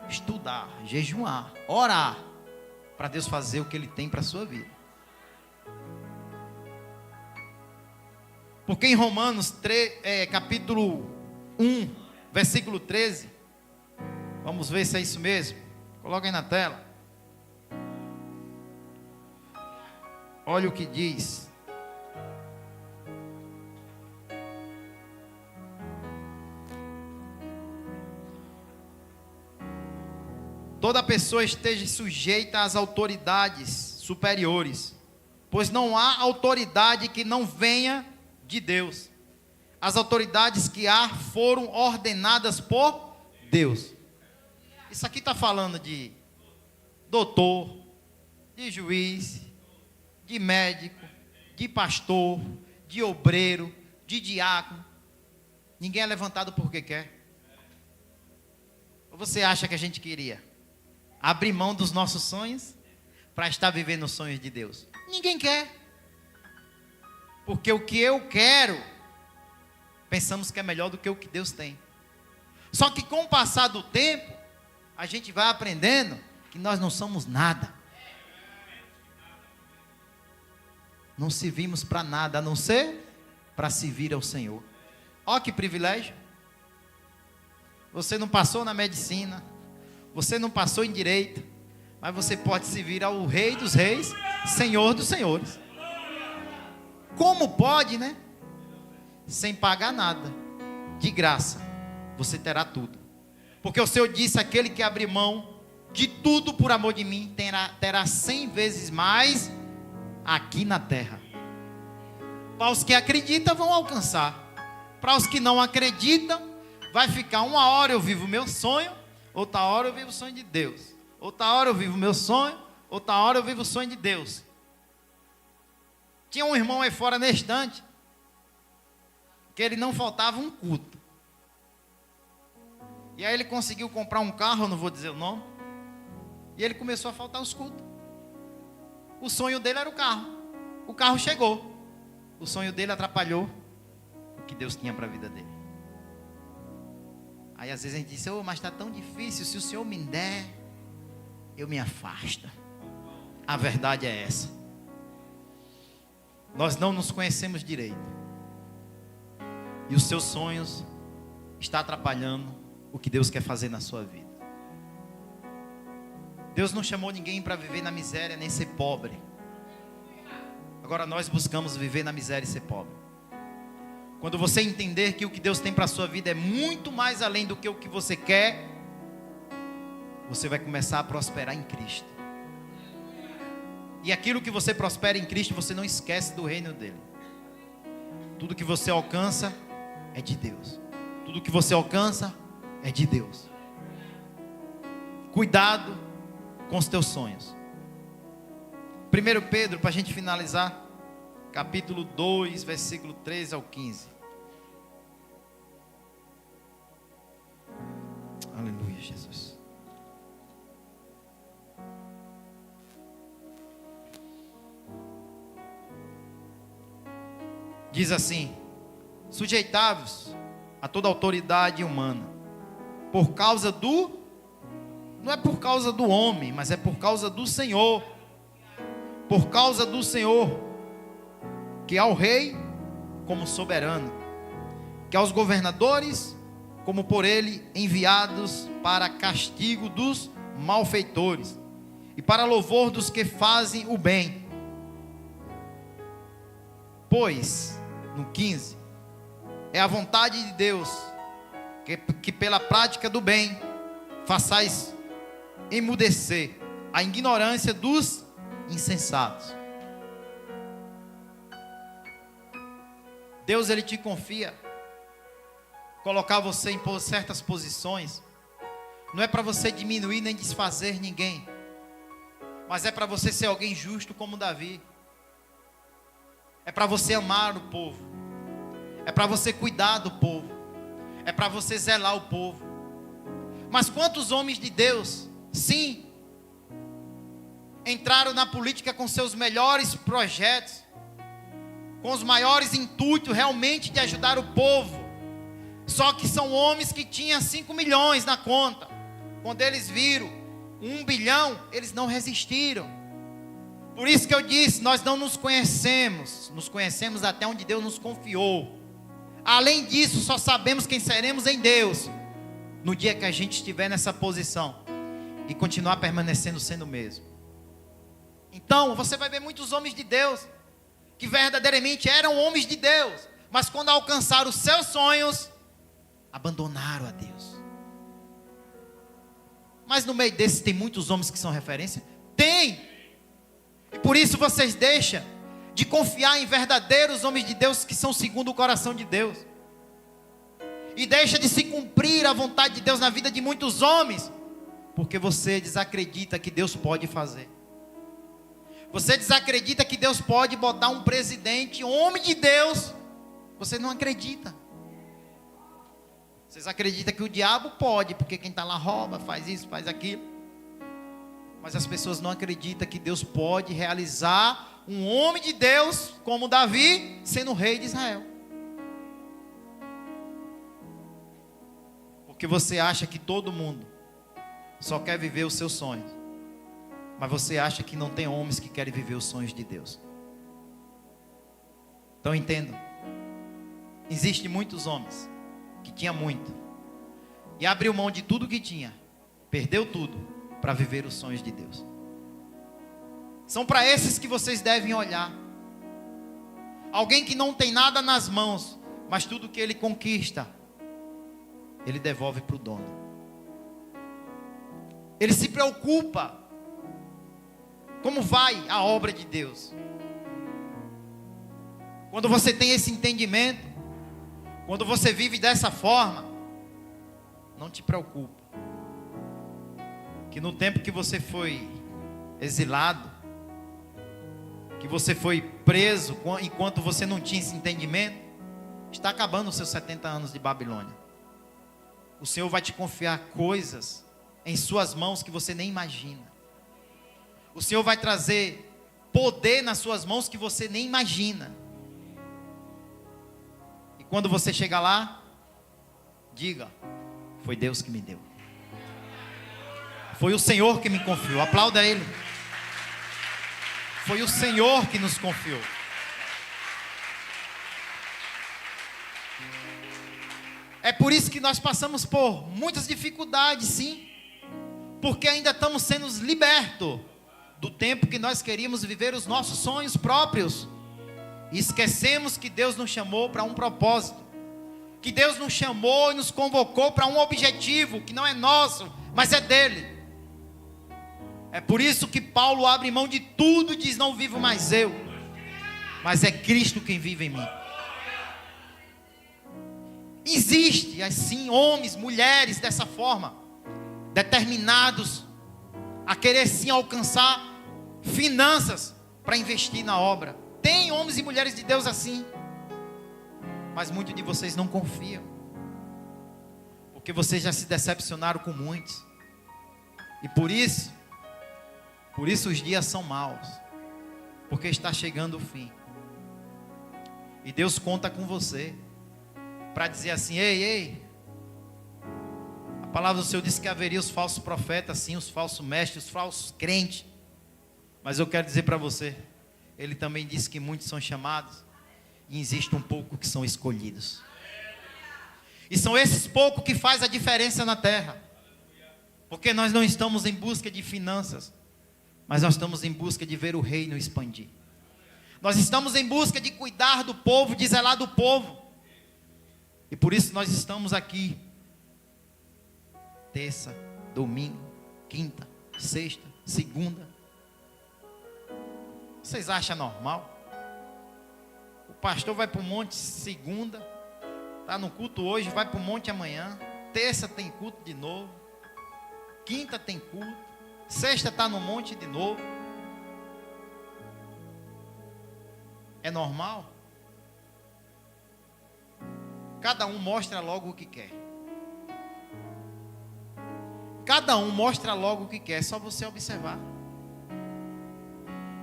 estudar, jejuar, orar, para Deus fazer o que Ele tem para a sua vida. Porque em Romanos capítulo 1, versículo 13, vamos ver se é isso mesmo. Coloca aí na tela. Olha o que diz. Toda pessoa esteja sujeita às autoridades superiores, pois não há autoridade que não venha de Deus. As autoridades que há foram ordenadas por Deus. Isso aqui está falando de doutor, de juiz, de médico, de pastor, de obreiro, de diácono. Ninguém é levantado porque quer. Ou você acha que a gente queria abrir mão dos nossos sonhos para estar vivendo os sonhos de Deus? Ninguém quer. Porque o que eu quero, pensamos que é melhor do que o que Deus tem. Só que com o passar do tempo, a gente vai aprendendo que nós não somos nada. Não servimos para nada, a não ser para servir ao Senhor. Olha que privilégio. Você não passou na medicina, você não passou em direito, mas você pode servir ao Rei dos Reis, Senhor dos Senhores. Como pode, né? Sem pagar nada, de graça, você terá tudo. Porque o Senhor disse: aquele que abrir mão de tudo por amor de mim, terá 100 vezes mais aqui na terra. Para os que acreditam, vão alcançar. Para os que não acreditam, vai ficar uma hora eu vivo o meu sonho, outra hora eu vivo o sonho de Deus. Outra hora eu vivo o meu sonho, outra hora eu vivo o sonho de Deus. Tinha um irmão aí fora na estante, que ele não faltava um culto. E aí ele conseguiu comprar um carro, eu não vou dizer o nome, e ele começou a faltar os cultos. O sonho dele era o carro chegou, o sonho dele atrapalhou o que Deus tinha para a vida dele. Aí às vezes a gente diz: mas está tão difícil, se o Senhor me der, eu me afasto. A verdade é essa. Nós não nos conhecemos direito, e os seus sonhos estão atrapalhando o que Deus quer fazer na sua vida. Deus não chamou ninguém para viver na miséria nem ser pobre. Agora nós buscamos viver na miséria e ser pobre. Quando você entender que o que Deus tem para a sua vida é muito mais além do que o que você quer, você vai começar a prosperar em Cristo. E aquilo que você prospera em Cristo, você não esquece do reino dele. Tudo que você alcança é de Deus. Tudo que você alcança é de Deus. Cuidado com os teus sonhos. 1 Pedro, para a gente finalizar, capítulo 2, versículo 13 ao 15. Aleluia, Jesus. Diz assim: sujeitai-vos a toda autoridade humana, por causa do, não é por causa do homem, mas é por causa do Senhor. Por causa do Senhor, que ao rei como soberano, que aos governadores como por ele enviados para castigo dos malfeitores e para louvor dos que fazem o bem. Pois, no 15, é a vontade de Deus que pela prática do bem façais emudecer a ignorância dos insensatos. Deus, ele te confia colocar você em certas posições. Não é para você diminuir nem desfazer ninguém, mas é para você ser alguém justo como Davi. É para você amar o povo, é para você cuidar do povo, é para você zelar o povo. Mas quantos homens de Deus, sim, entraram na política com seus melhores projetos, com os maiores intuitos realmente de ajudar o povo, só que são homens que tinham 5 milhões na conta. Quando eles viram 1 bilhão, eles não resistiram. Por isso que eu disse, nós não nos conhecemos até onde Deus nos confiou. Além disso, só sabemos quem seremos em Deus no dia que a gente estiver nessa posição e continuar permanecendo sendo o mesmo. Então, você vai ver muitos homens de Deus que verdadeiramente eram homens de Deus, mas quando alcançaram os seus sonhos, abandonaram a Deus. Mas no meio desses tem muitos homens que são referência? Tem! E por isso vocês deixam de confiar em verdadeiros homens de Deus que são segundo o coração de Deus. E deixa de se cumprir a vontade de Deus na vida de muitos homens, porque você desacredita que Deus pode fazer. Você desacredita que Deus pode botar um presidente, homem de Deus. Você não acredita. Vocês acreditam que o diabo pode, porque quem está lá rouba, faz isso, faz aquilo. Mas as pessoas não acreditam que Deus pode realizar um homem de Deus como Davi, sendo rei de Israel. Porque você acha que todo mundo só quer viver os seus sonhos, mas você acha que não tem homens que querem viver os sonhos de Deus. Então entendam, existem muitos homens que tinham muito e abriu mão de tudo que tinha, perdeu tudo para viver os sonhos de Deus. São para esses que vocês devem olhar. Alguém que não tem nada nas mãos, mas tudo que ele conquista, ele devolve para o dono. Ele se preocupa como vai a obra de Deus. Quando você tem esse entendimento, quando você vive dessa forma, não te preocupa que no tempo que você foi exilado, que você foi preso, enquanto você não tinha esse entendimento, está acabando os seus 70 anos de Babilônia. O Senhor vai te confiar coisas em suas mãos que você nem imagina. O Senhor vai trazer poder nas suas mãos que você nem imagina. E quando você chegar lá, diga: foi Deus que me deu. Foi o Senhor que me confiou. Aplauda Ele. Foi o Senhor que nos confiou. É por isso que nós passamos por muitas dificuldades, sim. Porque ainda estamos sendo libertos do tempo que nós queríamos viver os nossos sonhos próprios. E esquecemos que Deus nos chamou para um propósito. Que Deus nos chamou e nos convocou para um objetivo que não é nosso, mas é dele. É por isso que Paulo abre mão de tudo e diz: não vivo mais eu, mas é Cristo quem vive em mim. Existe assim homens, mulheres dessa forma, determinados a querer sim alcançar finanças para investir na obra. Tem homens e mulheres de Deus assim, mas muitos de vocês não confiam, porque vocês já se decepcionaram com muitos, e por isso os dias são maus, porque está chegando o fim, e Deus conta com você, para dizer assim: ei, a palavra do Senhor disse que haveria os falsos profetas, sim, os falsos mestres, os falsos crentes, mas eu quero dizer para você, Ele também disse que muitos são chamados, e existe um pouco que são escolhidos, e são esses poucos que faz a diferença na terra, porque nós não estamos em busca de finanças, mas nós estamos em busca de ver o reino expandir, nós estamos em busca de cuidar do povo, de zelar do povo, e por isso nós estamos aqui, terça, domingo, quinta, sexta, segunda. Vocês acham normal? O pastor vai para o monte segunda, está no culto hoje, vai para o monte amanhã, terça tem culto de novo, quinta tem culto, sexta está no monte de novo. É normal? Cada um mostra logo o que quer. Cada um mostra logo o que quer, é só você observar.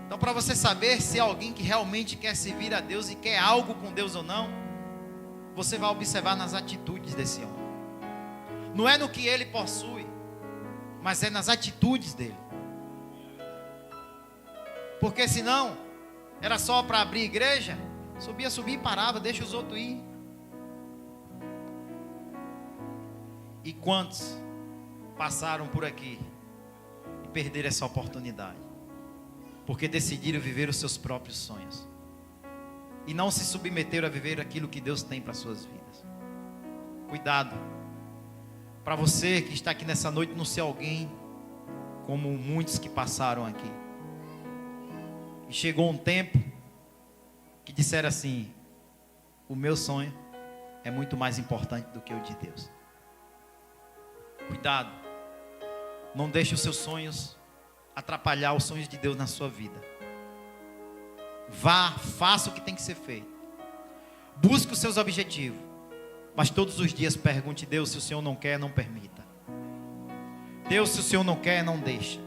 Então, para você saber se é alguém que realmente quer servir a Deus e quer algo com Deus ou não, você vai observar nas atitudes desse homem. Não é no que ele possui, mas é nas atitudes dele. Porque senão, era só para abrir igreja, subia e parava, deixa os outros ir. E quantos passaram por aqui e perderam essa oportunidade? Porque decidiram viver os seus próprios sonhos e não se submeteram a viver aquilo que Deus tem para suas vidas. Cuidado, para você que está aqui nessa noite, não ser alguém como muitos que passaram aqui. E chegou um tempo que disseram assim: o meu sonho é muito mais importante do que o de Deus. Cuidado, não deixe os seus sonhos atrapalhar os sonhos de Deus na sua vida. Vá, faça o que tem que ser feito, busque os seus objetivos, mas todos os dias pergunte: Deus, se o Senhor não quer, não permita. Deus, se o Senhor não quer, não deixa.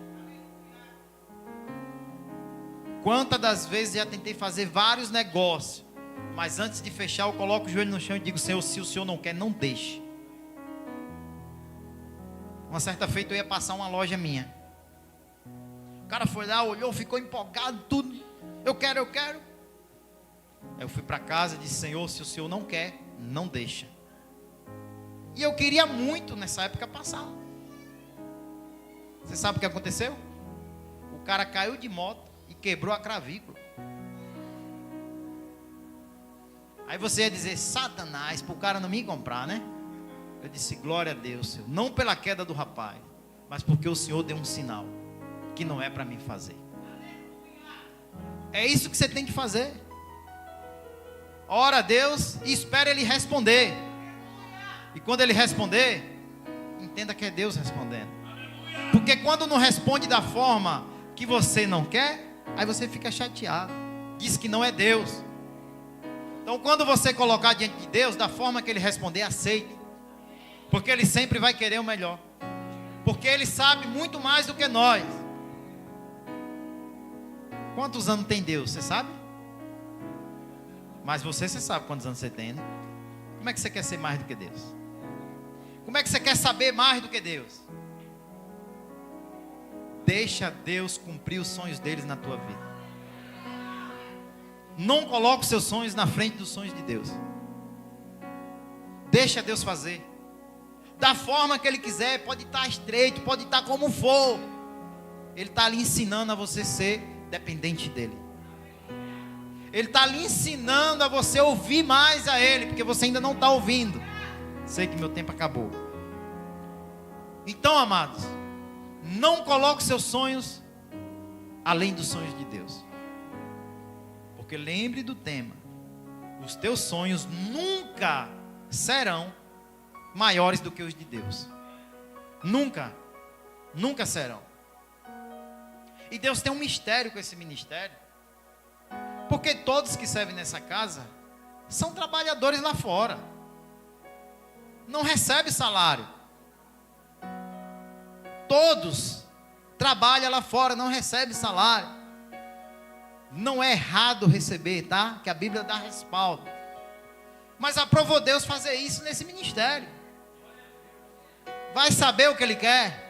Quantas das vezes já tentei fazer vários negócios, mas antes de fechar eu coloco o joelho no chão e digo: Senhor, se o Senhor não quer, não deixe. Uma certa feita eu ia passar uma loja minha, o cara foi lá, olhou, ficou empolgado, tudo, eu quero. Aí eu fui para casa e disse: Senhor, se o Senhor não quer, não deixa. E eu queria muito nessa época passar. Você sabe o que aconteceu? O cara caiu de moto e quebrou a clavícula. Aí você ia dizer: Satanás, para o cara não me comprar, né? Eu disse: glória a Deus, Senhor, não pela queda do rapaz, mas porque o Senhor deu um sinal que não é para mim fazer. É isso que você tem que fazer. Ora a Deus e espera Ele responder. E quando Ele responder, entenda que é Deus respondendo. Porque quando não responde da forma que você não quer, aí você fica chateado, diz que não é Deus. Então, quando você colocar diante de Deus, da forma que Ele responder, aceite. Porque Ele sempre vai querer o melhor. Porque Ele sabe muito mais do que nós. Quantos anos tem Deus, você sabe? Mas você sabe quantos anos você tem, né? Como é que você quer ser mais do que Deus? Como é que você quer saber mais do que Deus? Deixa Deus cumprir os sonhos deles na tua vida. Não coloque os seus sonhos na frente dos sonhos de Deus. Deixa Deus fazer. Da forma que Ele quiser, pode estar estreito, pode estar como for. Ele está lhe ensinando a você ser dependente dEle. Ele está lhe ensinando a você ouvir mais a Ele, porque você ainda não está ouvindo. Sei que meu tempo acabou. Então, amados, Não coloque seus sonhos além dos sonhos de Deus. Porque lembre do tema: os teus sonhos nunca serão maiores do que os de Deus. Nunca. Nunca serão. E Deus tem um mistério com esse ministério. Porque todos que servem nessa casa são trabalhadores lá fora. Não recebem salário. Todos trabalham lá fora, não recebem salário. Não é errado receber, tá? Que a Bíblia dá respaldo. Mas aprovou Deus fazer isso nesse ministério. Vai saber o que Ele quer?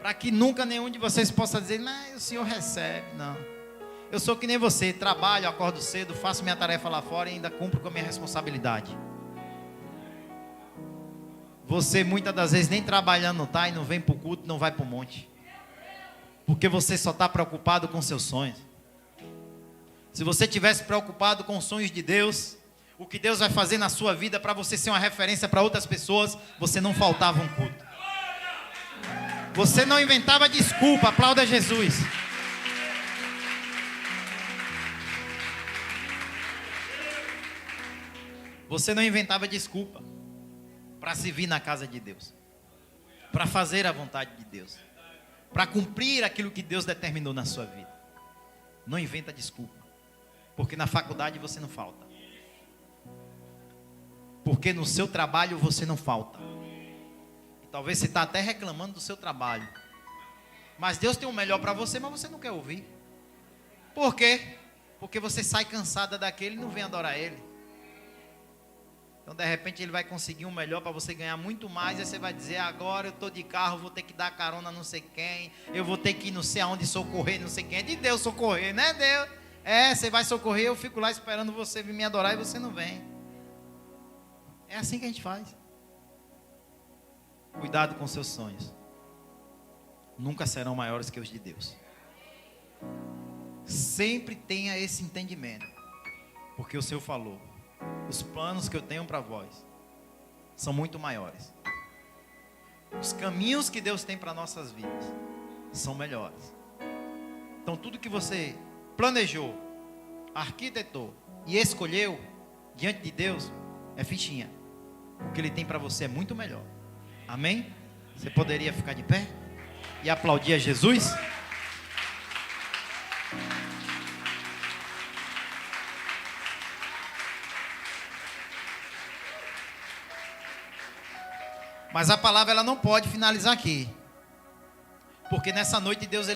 Para que nunca nenhum de vocês possa dizer: mas o Senhor recebe. Não. Eu sou que nem você, trabalho, acordo cedo, faço minha tarefa lá fora e ainda cumpro com a minha responsabilidade. Você muitas das vezes nem trabalhando está e não vem para o culto, não vai para o monte. Porque você só está preocupado com seus sonhos. Se você tivesse preocupado com os sonhos de Deus, o que Deus vai fazer na sua vida para você ser uma referência para outras pessoas, você não faltava um culto. Você não inventava desculpa. Aplauda Jesus. Você não inventava desculpa para servir na casa de Deus, para fazer a vontade de Deus, para cumprir aquilo que Deus determinou na sua vida. Não inventa desculpa, porque na faculdade você não falta, porque no seu trabalho você não falta. E talvez você está até reclamando do seu trabalho, mas Deus tem o melhor para você, mas você não quer ouvir. Por quê? Porque você sai cansada daquele e não vem adorar Ele. Então de repente Ele vai conseguir um melhor para você ganhar muito mais. E você vai dizer: agora eu estou de carro, vou ter que dar carona a não sei quem, eu vou ter que ir não sei aonde socorrer não sei quem. É de Deus socorrer, né Deus? Você vai socorrer, eu fico lá esperando você vir me adorar e você não vem. É assim que a gente faz. Cuidado com seus sonhos. Nunca serão maiores que os de Deus. Sempre tenha esse entendimento. Porque o Senhor falou: os planos que eu tenho para vós são muito maiores. Os caminhos que Deus tem para nossas vidas são melhores. Então tudo que você planejou, arquitetou e escolheu diante de Deus é fichinha. O que Ele tem para você é muito melhor. Amém? Você poderia ficar de pé e aplaudir a Jesus? Mas a palavra ela não pode finalizar aqui. Porque nessa noite Deus